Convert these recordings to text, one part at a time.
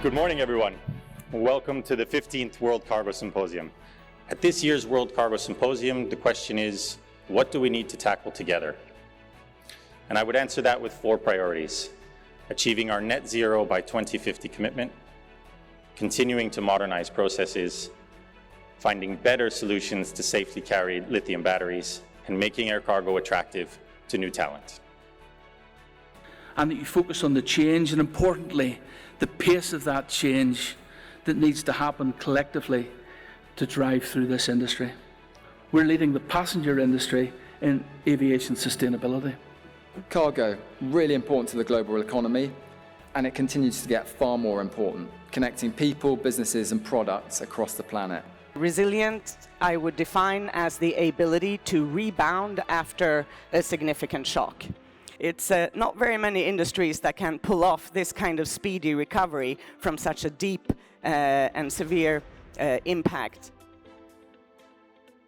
Good morning, everyone. Welcome to the 15th World Cargo Symposium. At this year's World Cargo Symposium, the question is, what do we need to tackle together? And I would answer that with 4 priorities: achieving our net zero by 2050 commitment, continuing to modernize processes, finding better solutions to safely carry lithium batteries, and making air cargo attractive to new talent. And that you focus on the change and, importantly, the pace of that change that needs to happen collectively to drive through this industry. We're leading the passenger industry in aviation sustainability. Cargo, really important to the global economy, and it continues to get far more important, connecting people, businesses and products across the planet. Resilient, I would define as the ability to rebound after a significant shock. It's not very many industries that can pull off this kind of speedy recovery from such a deep and severe impact.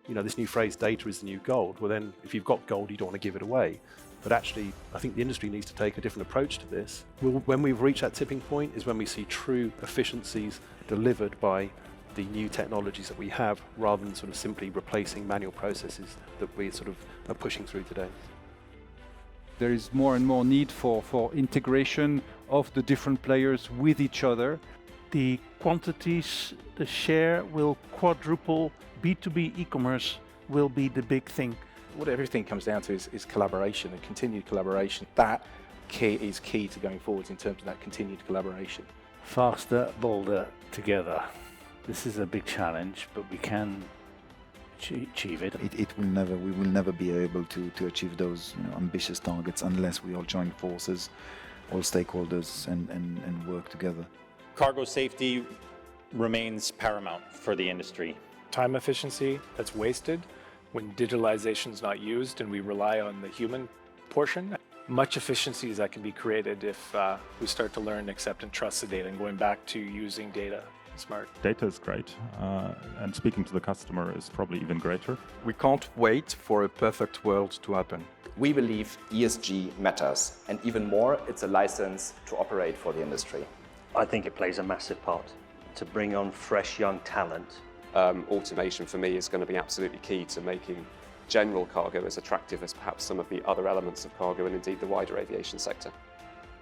You know, this new phrase, data is the new gold. Well then, if you've got gold, you don't want to give it away. But actually, I think the industry needs to take a different approach to this. When we've reached that tipping point is when we see true efficiencies delivered by the new technologies that we have, rather than sort of simply replacing manual processes that we sort of are pushing through today. There is more and more need for integration of the different players with each other. The quantities, the share will quadruple. B2B e-commerce will be the big thing. What everything comes down to is collaboration and continued collaboration. That is key to going forwards in terms of that continued collaboration. Faster, bolder, together. This is a big challenge, but we can achieve it. We will never be able to achieve those ambitious targets unless we all join forces, all stakeholders, and work together. Cargo safety remains paramount for the industry. Time efficiency that's wasted when digitalization is not used and we rely on the human portion. Much efficiencies that can be created if we start to learn, accept and trust the data, and going back to using data smart. Data is great, and speaking to the customer is probably even greater. We can't wait for a perfect world to happen. We believe ESG matters, and even more, it's a license to operate for the industry. I think it plays a massive part to bring on fresh young talent. Automation for me is going to be absolutely key to making general cargo as attractive as perhaps some of the other elements of cargo and indeed the wider aviation sector.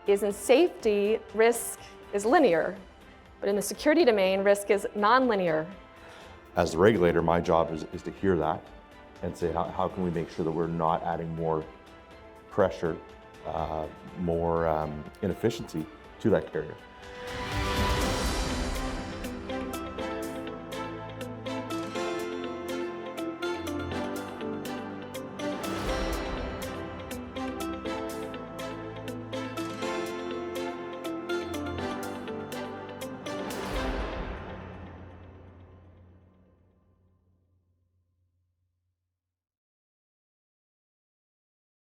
In safety, risk is linear, but in the security domain, risk is non-linear. As the regulator, my job is to hear that and say, how can we make sure that we're not adding more pressure, more inefficiency to that carrier?